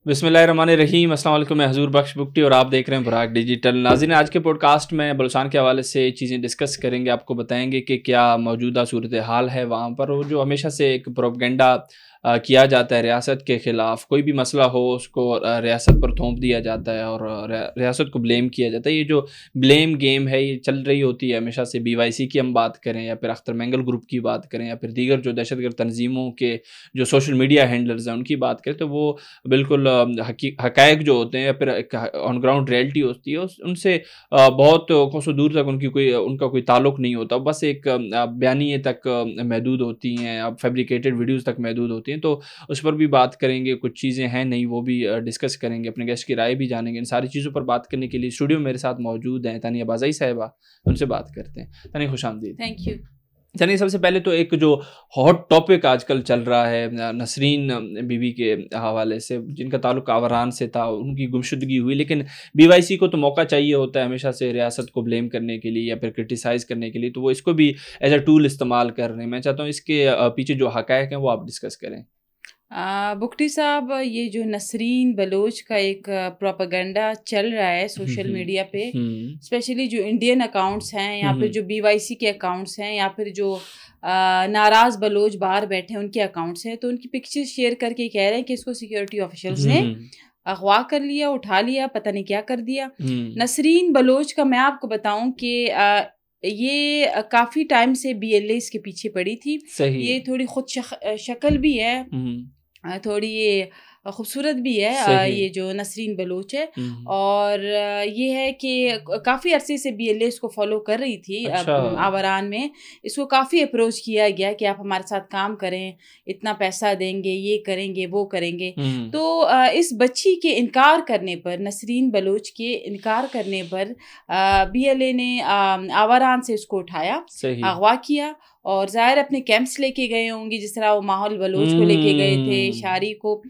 بسم اللہ الرحمن الرحیم، السلام علیکم، میں حضور بخش بگٹی اور آپ دیکھ رہے ہیں براک ڈیجیٹل۔ ناظرین، آج کے پوڈ کاسٹ میں بلوچستان کے حوالے سے چیزیں ڈسکس کریں گے، آپ کو بتائیں گے کہ کیا موجودہ صورتحال ہے وہاں پر، اور جو ہمیشہ سے ایک پروپیگنڈا کیا جاتا ہے ریاست کے خلاف، کوئی بھی مسئلہ ہو اس کو ریاست پر تھوپ دیا جاتا ہے اور ریاست کو بلیم کیا جاتا ہے۔ یہ جو بلیم گیم ہے یہ چل رہی ہوتی ہے ہمیشہ سے، BYC کی ہم بات کریں یا پھر اختر مینگل گروپ کی بات کریں یا پھر دیگر جو دہشت گرد تنظیموں کے جو سوشل میڈیا ہینڈلرز ہیں ان کی بات کریں، تو وہ بالکل حقائق جو ہوتے ہیں یا پھر آن گراؤنڈ ریئلٹی ہوتی ہے ان سے بہت کوسوں دور تک ان کا کوئی تعلق نہیں ہوتا، بس ایک بیانیے تک محدود ہوتی ہیں، اب فیبریکیٹڈ ویڈیوز تک محدود ہوتی ہیں۔ تو اس پر بھی بات کریں گے، کچھ چیزیں ہیں نہیں وہ بھی ڈسکس کریں گے، اپنے گیسٹ کی رائے بھی جانیں گے۔ ان ساری چیزوں پر بات کرنے کے لیے اسٹوڈیو میرے ساتھ موجود ہیں تانیہ بازائی صاحبہ، ان سے بات کرتے ہیں۔ تانیہ، خوش آمدید۔ Thank you. چلیے، سب سے پہلے تو ایک جو ہاٹ ٹاپک آج کل چل رہا ہے نسرین بی بی کے حوالے سے، جن کا تعلق آوران سے تھا، ان کی گمشدگی ہوئی، لیکن BYC کو تو موقع چاہیے ہوتا ہے ہمیشہ سے ریاست کو بلیم کرنے کے لیے یا پھر کرٹیسائز کرنے کے لیے، تو وہ اس کو بھی ایز اے ٹول استعمال کر رہے ہیں۔ میں چاہتا ہوں اس کے پیچھے جو حقائق ہیں وہ آپ ڈسکس کریں۔ بگٹی صاحب، یہ جو نسرین بلوچ کا ایک پروپیگنڈا چل رہا ہے سوشل میڈیا پہ، اسپیشلی جو انڈین اکاؤنٹس ہیں یا پھر جو BYC کے اکاؤنٹس ہیں یا پھر جو ناراض بلوچ باہر بیٹھے ہیں ان کے اکاؤنٹس ہیں، تو ان کی پکچر شیئر کر کے کہہ رہے ہیں کہ اس کو سیکیورٹی آفیشلز نے اغوا کر لیا، اٹھا لیا، پتہ نہیں کیا کر دیا۔ نسرین بلوچ کا میں آپ کو بتاؤں کہ یہ کافی ٹائم سے BLA اس کے پیچھے پڑی تھی۔ یہ تھوڑی خود شکل بھی ہے، تھوڑی یہ خوبصورت بھی ہے، یہ جو نسرین بلوچ ہے، اور یہ ہے کہ کافی عرصے سے BLA اس کو فالو کر رہی تھی۔ آوران میں اس کو کافی اپروچ کیا گیا کہ آپ ہمارے ساتھ کام کریں، اتنا پیسہ دیں گے، یہ کریں گے، وہ کریں گے۔ تو اس بچی کے انکار کرنے پر، نسرین بلوچ کے انکار کرنے پر BLA نے آوران سے اس کو اٹھایا، اغوا کیا، اور ظاہر اپنے کیمپس لے کے گئے ہوں گے، جس طرح وہ ماحول بلوچ کو لے کے گئے تھے، شاری کو۔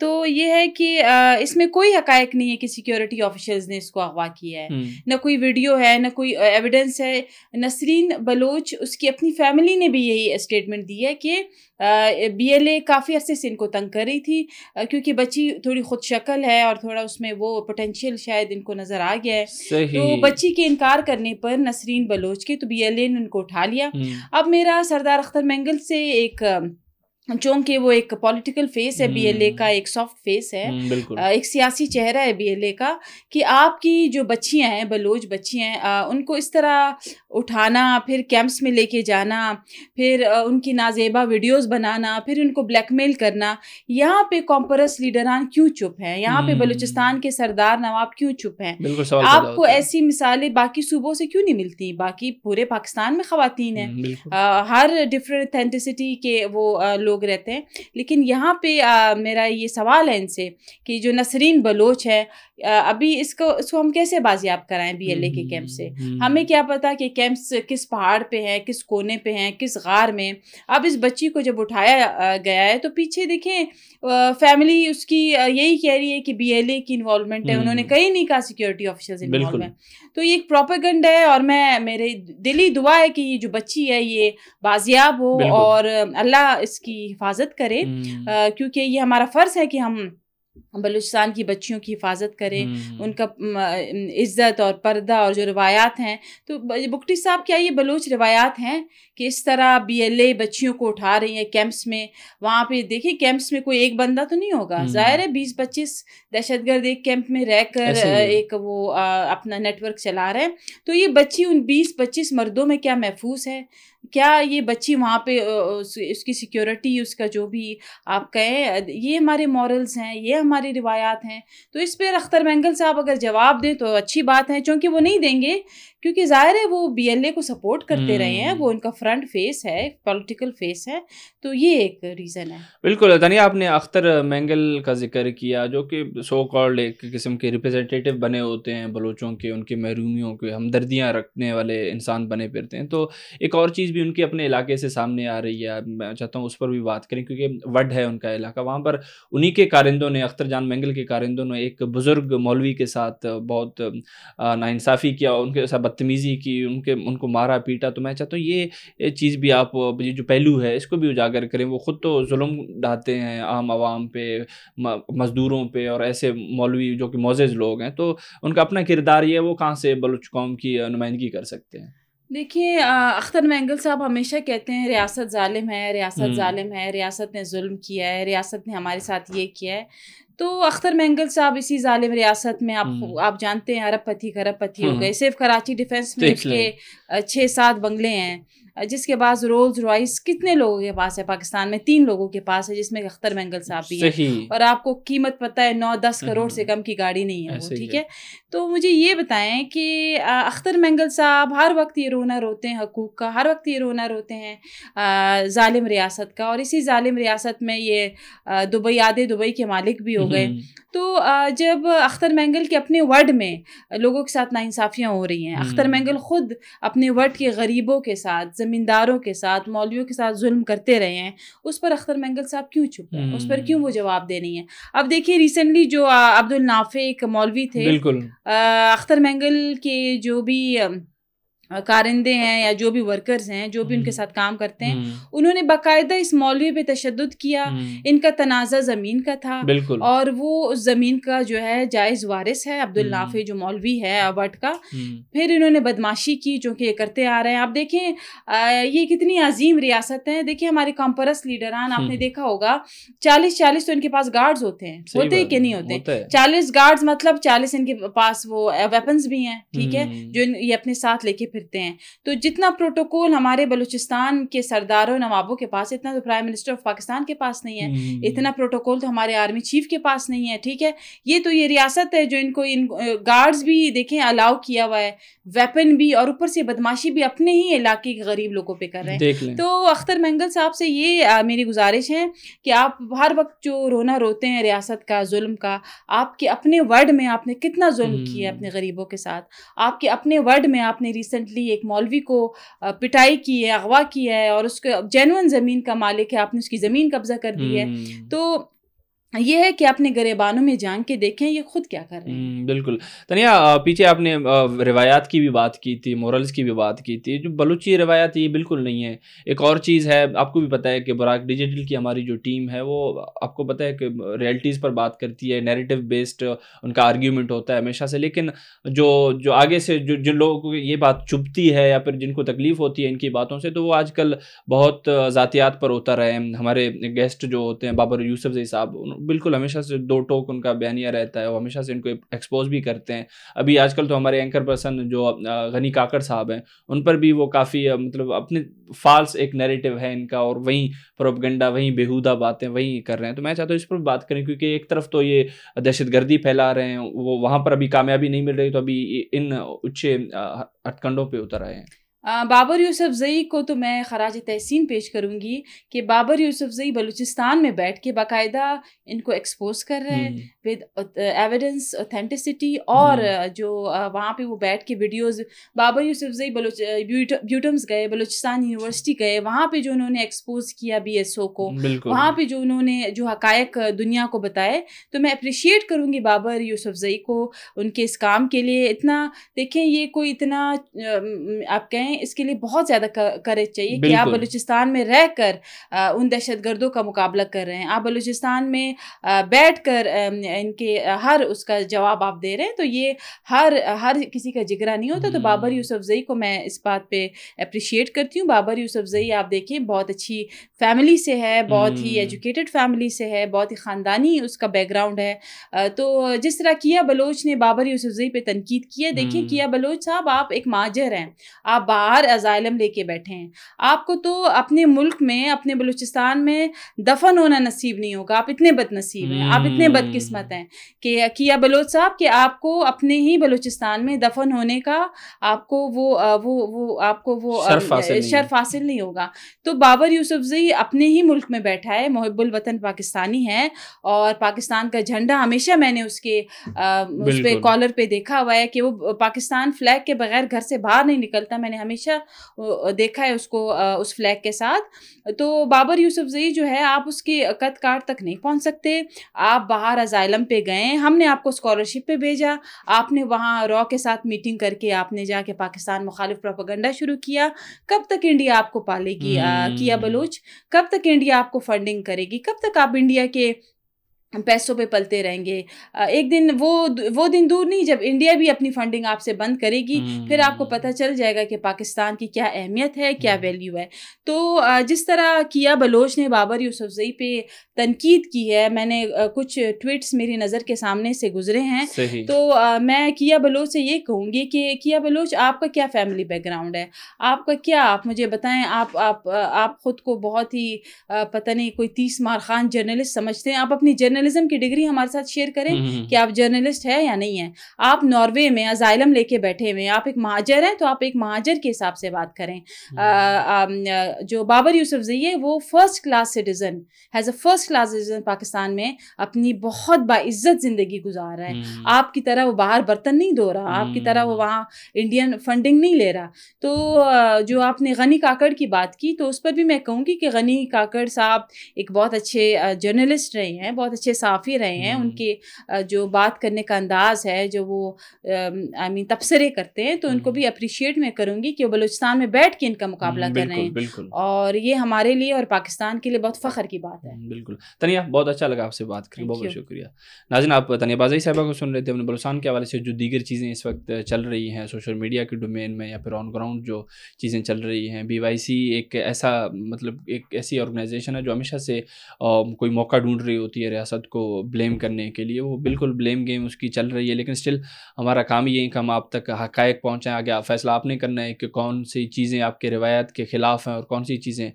تو یہ ہے کہ اس میں کوئی حقائق نہیں ہے کہ سیکیورٹی آفیشلز نے اس کو اغوا کیا ہے، نہ کوئی ویڈیو ہے، نہ کوئی ایویڈنس ہے۔ نسرین بلوچ، اس کی اپنی فیملی نے بھی یہی اسٹیٹمنٹ دی ہے کہ BLA کافی عرصے سے ان کو تنگ کر رہی تھی، کیونکہ بچی تھوڑی خود شکل ہے اور تھوڑا اس میں وہ پوٹینشیل شاید ان کو نظر آ گیا ہے۔ تو بچی کے انکار کرنے پر نسرین بلوچ کے، تو BLA نے ان کو اٹھا لیا۔ اب میرا سردار اختر مینگل سے ایک، چونکہ وہ ایک پولیٹیکل فیس ہے BLA کا، ایک سافٹ فیس ہے، ایک سیاسی چہرہ ہے BLA کا، کہ آپ کی جو بچیاں ہیں، بلوچ بچیاں ہیں، ان کو اس طرح اٹھانا، پھر کیمپس میں لے کے جانا، پھر ان کی نازیبا ویڈیوز بنانا، پھر ان کو بلیک میل کرنا۔ یہاں پہ کامپرس لیڈران کیوں چپ ہیں؟ یہاں پہ بلوچستان کے سردار نواب کیوں چپ ہیں؟ آپ کو ایسی مثالیں باقی صوبوں سے کیوں نہیں ملتی؟ باقی پورے پاکستان میں خواتین ہیں، ہر ڈفرینٹ اتھینٹسٹی کے وہ لوگ رہتے ہیں، لیکن یہاں پہ میرا یہ سوال ہے ان سے کہ جو نسرین بلوچ ہے، ابھی اس کو ہم کیسے بازیاب کرائیں BLA کے کیمپ سے؟ ہمیں کیا پتا کہ کیمپس کس پہاڑ پہ ہیں، کس کونے پہ ہیں، کس غار میں۔ اب اس بچی کو جب اٹھایا گیا ہے تو پیچھے دیکھیں فیملی اس کی یہی کہہ رہی ہے کہ BLA کی انوالومنٹ ہے، انہوں نے کہیں نہیں کہا سیکیورٹی آفیسرز انوالو ہیں۔ تو یہ ایک پروپیگنڈا ہے، اور میرے دلی دعا ہے کہ یہ جو بچی ہے یہ بازیاب ہو اور اللہ اس کی حفاظت کرے، کیونکہ یہ ہمارا فرض ہے کہ ہم بلوچستان کی بچیوں کی حفاظت کریں، ان کا عزت اور پردہ اور جو روایات ہیں۔ تو بگٹی صاحب، کیا یہ بلوچ روایات ہیں کہ اس طرح BLA بچیوں کو اٹھا رہی ہیں کیمپس میں؟ وہاں پہ دیکھیں کیمپس میں کوئی ایک بندہ تو نہیں ہوگا، ظاہر ہے 20-25 دہشت گرد ایک کیمپ میں رہ کر ایک وہ اپنا نیٹ ورک چلا رہے ہیں۔ تو یہ بچی ان 20-25 مردوں میں کیا محفوظ ہے؟ کیا یہ بچی وہاں پہ اس کی سیکیورٹی، اس کا جو بھی آپ کہیں، یہ ہمارے مورلز ہیں، یہ ہماری روایات ہیں۔ تو اس پہ اختر مینگل صاحب اگر جواب دیں تو اچھی بات ہے، چونکہ وہ نہیں دیں گے، کیونکہ ظاہر ہے وہ BLA کو سپورٹ کرتے رہے ہیں، وہ ان کا فرنٹ فیس ہے، پولیٹیکل فیس ہے، تو یہ ایک ریزن ہے۔ بالکل تانیہ، آپ نے اختر مینگل کا ذکر کیا، جو کہ سو کالڈ ایک قسم کے ریپرزینٹیٹیو بنے ہوتے ہیں بلوچوں کے، ان کے محرومیوں کے ہمدردیاں رکھنے والے انسان بنے پھرتے ہیں۔ تو ایک اور چیز بھی ان کے اپنے علاقے سے سامنے آ رہی ہے، میں چاہتا ہوں اس پر بھی بات کریں، کیونکہ وڈ ہے ان کا علاقہ، وہاں پر انہی کے کارندوں نے، اختر جان مینگل کے کارندوں نے ایک بزرگ مولوی کے ساتھ بہت ناانصافی کیا، ان کے ساتھ بدتمیزی کی, ان کو مارا پیٹا. تو میں چاہتا ہوں یہ چیز بھی آپ, یہ جو پہلو ہے اس کو بھی اجاگر کریں. وہ خود تو ظلم ڈھاتے ہیں عام عوام پہ, مزدوروں پہ, اور ایسے مولوی جو کہ معزز لوگ ہیں, تو ان کا اپنا کردار یہ ہے, وہ کہاں سے بلوچ قوم کی نمائندگی کر سکتے ہیں. دیکھیے اختر مینگل صاحب ہمیشہ کہتے ہیں ریاست ظالم ہے, ریاست ظالم ہے, ریاست نے ظلم کیا ہے, ریاست نے ہمارے ساتھ یہ کیا ہے. تو اختر مینگل صاحب اسی ظالم ریاست میں آپ جانتے ہیں ارب پتی ہو گئے. صرف کراچی ڈیفینس میں اس کے 6-7 بنگلے ہیں, جس کے بعد رولز رائس کتنے لوگوں کے پاس ہے پاکستان میں, 3 لوگوں کے پاس ہے, جس میں اختر مینگل صاحب بھی ہے. اور آپ کو قیمت پتہ ہے 9-10 کروڑ سے کم کی گاڑی نہیں ہے وہ, ٹھیک ہے. تو مجھے یہ بتائیں کہ اختر مینگل صاحب ہر وقت یہ رونا روتے ہیں حقوق کا, ہر وقت یہ رونا روتے ہیں ظالم ریاست کا, اور اسی ظالم ریاست میں یہ آدھے دبئی کے مالک بھی ہو گئے. تو جب اختر مینگل کے اپنے ورڈ میں لوگوں کے ساتھ ناانصافیاں ہو رہی ہیں, اختر مینگل خود اپنے ورڈ کے غریبوں کے ساتھ, زمینداروں کے ساتھ, مولویوں کے ساتھ ظلم کرتے رہے ہیں, اس پر اختر مینگل صاحب کیوں چپ ہیں, اس پر کیوں وہ جواب دے نہیں ہیں. اب دیکھیے ریسنٹلی جو عبدالنافع ایک مولوی تھے, بالکل اختر مینگل کے جو بھی کارندے ہیں یا جو بھی ورکرز ہیں, جو بھی ان کے ساتھ کام کرتے ہیں, انہوں نے باقاعدہ اس مولوی پہ تشدد کیا. ان کا تنازع زمین کا تھا, اور وہ اس زمین کا جو ہے جائز وارث ہے عبدالنافع جو مولوی ہے وٹ کا. پھر انہوں نے بدماشی کی جو کہ یہ کرتے آ رہے ہیں. آپ دیکھیں یہ کتنی عظیم ریاست ہے. دیکھیں ہمارے کامپرس لیڈران, آپ نے دیکھا ہوگا 40 تو ان کے پاس گارڈز ہوتے ہیں, ہوتے کہ نہیں ہوتے, 40 گارڈز مطلب 40 ان کے پاس وہ ویپنز بھی ہیں, ٹھیک ہے, جو یہ اپنے ساتھ لے کے ہیں. تو جتنا پروٹوکول ہمارے بلوچستان کے سرداروں نوابوں کے پاس, اتنا تو پرائم منسٹر آف پاکستان کے پاس نہیں ہے, اتنا پروٹوکول تو ہمارے آرمی چیف کے پاس نہیں ہے, ٹھیک ہے. یہ ریاست ہے جو ان کو گارڈز بھی دیکھیں الاؤ کیا ہوا ہے, ویپن بھی, اور اوپر سے بدماشی بھی اپنے ہی علاقے کے غریب لوگوں پہ کر رہے ہیں. تو اختر مینگل صاحب سے یہ میری گزارش ہے کہ آپ ہر وقت جو رونا روتے ہیں ریاست کا, ظلم کا, آپ کے اپنے ورڈ میں آپ نے کتنا ظلم کیا ہے اپنے غریبوں کے ساتھ. آپ کے اپنے ورڈ میں آپ نے ریسنٹلی ایک مولوی کو پٹائی کی ہے, اغوا کیا ہے, اور اس کا جینوئن زمین کا مالک ہے, آپ نے اس کی زمین قبضہ کر دی ہے. تو یہ ہے کہ اپنے گریبانوں میں جان کے دیکھیں یہ خود کیا کر رہے ہیں. بالکل. تنیا پیچھے آپ نے روایات کی بھی بات کی تھی, مورلز کی بھی بات کی تھی. جو بلوچی روایات یہ بالکل نہیں ہے. ایک اور چیز ہے, آپ کو بھی پتہ ہے کہ براک ڈیجیٹل کی ہماری جو ٹیم ہے وہ آپ کو پتہ ہے کہ ریئلٹیز پر بات کرتی ہے, نیریٹو بیسڈ ان کا آرگیومنٹ ہوتا ہے ہمیشہ سے. لیکن جو آگے سے جن لوگوں کو یہ بات چبھتی ہے یا پھر جن کو تکلیف ہوتی ہے ان کی باتوں سے, تو وہ آج کل بہت ذاتیات پر اتر رہے ہیں. ہمارے گیسٹ جو ہوتے ہیں بابر یوسفزئی صاحب, بالکل ہمیشہ سے 2 ٹوک ان کا بیانیہ رہتا ہے, وہ ہمیشہ سے ان کو ایکسپوز بھی کرتے ہیں. ابھی آج کل تو ہمارے اینکر پرسن جو غنی کاکڑ صاحب ہیں, ان پر بھی وہ کافی مطلب اپنے فالس ایک نیریٹو ہے ان کا, اور وہیں پروپیگنڈا, وہیں بیہودہ باتیں وہیں کر رہے ہیں. تو میں چاہتا ہوں اس پر بات کریں, کیونکہ ایک طرف تو یہ دہشت گردی پھیلا رہے ہیں, وہ وہاں پر ابھی کامیابی نہیں مل رہی, تو ابھی ان اچھے ہتھ کنڈوں پہ اتر آئے ہیں. بابر یوسفزئی کو تو میں خراج تحسین پیش کروں گی کہ بابر یوسفزئی بلوچستان میں بیٹھ کے باقاعدہ ان کو ایکسپوز کر رہے ہیں ود ایویڈنس, اوتھینٹسٹی, اور جو وہاں پہ وہ بیٹھ کے ویڈیوز, بابر یوسفزئی بیوٹمز گئے, بلوچستان یونیورسٹی گئے, وہاں پہ جو انہوں نے ایکسپوز کیا BSO کو, وہاں پہ جو انہوں نے جو حقائق دنیا کو بتائے, تو میں اپریشیٹ کروں گی بابر یوسفزئی کو ان کے اس کام کے لیے. اتنا دیکھیں, یہ کوئی اتنا آپ کہیں اس کے لیے بہت زیادہ کریج چاہیے کہ آپ بلوچستان میں رہ کر ان دہشت گردوں کا مقابلہ کر رہے ہیں, آپ بلوچستان میں بیٹھ کر ان کے ہر اس کا جواب آپ دے رہے ہیں. تو یہ ہر کسی کا جگرا نہیں ہوتا. تو بابر یوسفزئی کو میں اس بات پہ اپریشیٹ کرتی ہوں. بابر یوسفزئی آپ دیکھیں بہت اچھی فیملی سے ہے, بہت ہی ایجوکیٹڈ فیملی سے ہے, بہت ہی خاندانی اس کا بیک گراؤنڈ ہے. تو جس طرح کیا بلوچ نے بابر یوسفزئی پہ تنقید کی ہے, دیکھیں کیا بلوچ صاحب آپ ایک مہاجر ہیں, آپ باہر ازائلم لے کے بیٹھے ہیں, آپ کو تو اپنے ملک میں, اپنے بلوچستان میں دفن ہونا نصیب نہیں ہوگا. آپ اتنے بد نصیب ہیں, آپ اتنے بدقسمت ہیں کہ کیا بلوچ صاحب کہ آپ کو اپنے ہی بلوچستان میں دفن ہونے کا آپ کو وہ شرف حاصل نہیں ہوگا. تو بابر یوسفزئی اپنے ہی ملک میں بیٹھا ہے, محب الوطن پاکستانی ہے, اور پاکستان کا جھنڈا ہمیشہ میں نے اس پہ کالر پہ دیکھا ہوا ہے کہ وہ پاکستان فلیگ کے بغیر گھر سے باہر نہیں نکلتا. میں نے ہمیشہ دیکھا ہے اس کو اس فلیگ کے ساتھ. تو بابر یوسفزئی جو ہے آپ اس کی قد کاٹ تک نہیں پہنچ سکتے. آپ باہر ازائلم پہ گئے, ہم نے آپ کو اسکالرشپ پہ بھیجا, آپ نے وہاں را کے ساتھ میٹنگ کر کے آپ نے جا کے پاکستان مخالف پروپیگنڈا شروع کیا. کب تک انڈیا آپ کو پالے گی کیا بلوچ؟ کب تک انڈیا آپ کو فنڈنگ کرے گی؟ کب تک آپ انڈیا کے پیسوں پہ پلتے رہیں گے؟ ایک دن وہ دن دور نہیں جب انڈیا بھی اپنی فنڈنگ آپ سے بند کرے گی, پھر آپ کو پتہ چل جائے گا کہ پاکستان کی کیا اہمیت ہے, کیا ویلیو ہے. تو جس طرح کیا بلوچ نے بابر یوسفزئی پہ تنقید کی ہے, میں نے کچھ ٹویٹس میری نظر کے سامنے سے گزرے ہیں, تو میں کیا بلوچ سے یہ کہوں گی کہ کیا بلوچ آپ کا کیا فیملی بیک گراؤنڈ ہے, آپ کا کیا, آپ مجھے بتائیں. آپ خود کو بہت ہی پتہ نہیں کوئی 30 مار خان جرنلسٹ سمجھتے ہیں. آپ اپنی جرنلزم کی ڈگری ہمارے ساتھ شیئر کریں کہ آپ جرنلسٹ ہے یا نہیں ہے. آپ ناروے میں ازائلم لے کے بیٹھے ہوئے, آپ ایک مہاجر ہیں, تو آپ ایک مہاجر کے حساب سے بات کریں. جو بابر یوسفزئی ہے وہ first class citizen, as a first class citizen Pakistan میں اپنی بہت باعزت زندگی گزار رہا ہے. آپ کی طرح وہ باہر برتن نہیں دھو رہا, آپ کی طرح وہ وہاں انڈین فنڈنگ نہیں لے رہا. تو جو آپ نے غنی کاکڑ کی بات کی, تو اس پر بھی میں کہوں گی کہ غنی کاکڑ صاحب ایک بہت اچھے جرنلسٹ رہے ہیں, بہت اچھے صحافی رہے ہیں. ان کے جو بات کرنے کا انداز ہے, جو وہ تبصرے کرتے ہیں, تو ان کو بھی اپریشیٹ میں کروں گی کہ وہ بلوچستان میں بیٹھ کے ان کا مقابلہ کر رہے ہیں, اور یہ ہمارے لیے اور پاکستان کے لیے بہت فخر کی بات ہے. بالکل. تنیا, بہت اچھا لگا آپ سے بات کریں, بہت بہت شکریہ. ناظرین, آپ تنیا بازئی صاحبہ کو سن رہے تھے. اپنے بلوچستان کے حوالے سے جو دیگر چیزیں اس وقت چل رہی ہیں سوشل میڈیا کے ڈومین میں, یا پھر آن گراؤنڈ جو چیزیں چل رہی ہیں. BYC ایک ایسا ایک ایسی آرگنائزیشن ہے جو ہمیشہ سے کوئی موقع ڈھونڈ رہی ہوتی ہے ریاست کو بلیم کرنے کے لیے. وہ بالکل بلیم گیم اس کی چل رہی ہے, لیکن اسٹل ہمارا کام یہ ہے کہ ہم آپ تک حقائق پہنچائیں. آگے فیصلہ آپ نے کرنا ہے کہ کون سی چیزیں آپ کے روایات کے خلاف ہیں اور کون سی چیزیں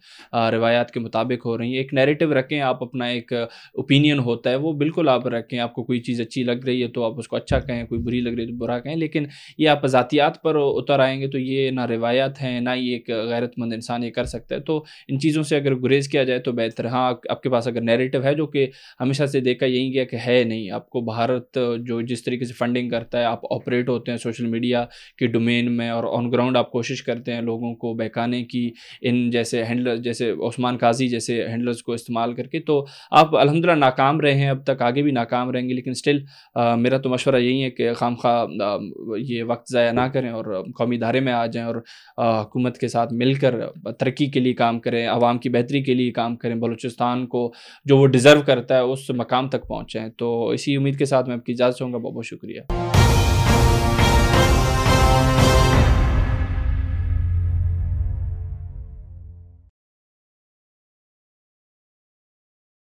روایات کے مطابق ہو رہی ہیں. ایک نیریٹو رکھیں آپ, اپنا ایک اوپینین ہوتا ہے وہ بالکل آپ رکھیں. آپ کو کوئی چیز اچھی لگ رہی ہے تو آپ اس کو اچھا کہیں, کوئی بری لگ رہی ہے تو برا کہیں, لیکن یہ آپ ذاتیات پر اتر آئیں گے تو یہ نہ روایات ہیں, نہ یہ ایک غیرت مند انسان یہ کر سکتا ہے. تو ان چیزوں سے اگر گریز کیا جائے تو بہتر. ہاں, آپ کے پاس اگر نیریٹو ہے جو کہ ہمیشہ سے دیکھا یہی گیا کہ ہے نہیں, آپ کو بھارت جو جس طریقے سے فنڈنگ کرتا ہے, آپ آپریٹ ہوتے ہیں سوشل میڈیا کے ڈومین میں, اور آن گراؤنڈ آپ کوشش کرتے ہیں لوگوں کو بہکانے کی ان جیسے ہینڈلر, جیسے عثمان قاضی جیسے ہینڈلرز کو استعمال کر کے. تو آپ الحمدللہ ناکام رہے ہیں اب تک, آگے بھی ناکام رہیں گے, لیکن اسٹل میرا تو مشورہ یہی ہے کہ خام خواہ یہ وقت ضائع نہ کریں اور قومی ادارے میں آ جائیں اور حکومت کے ساتھ مل کر ترقی کے لیے کام کریں, عوام کی بہتری کے لیے کام کریں, بلوچستان کو جو وہ ڈیزرو کرتا ہے اس مقام تک پہنچیں. تو اسی امید کے ساتھ میں آپ کی اجازت چاہوں گا. بہت بہت شکریہ.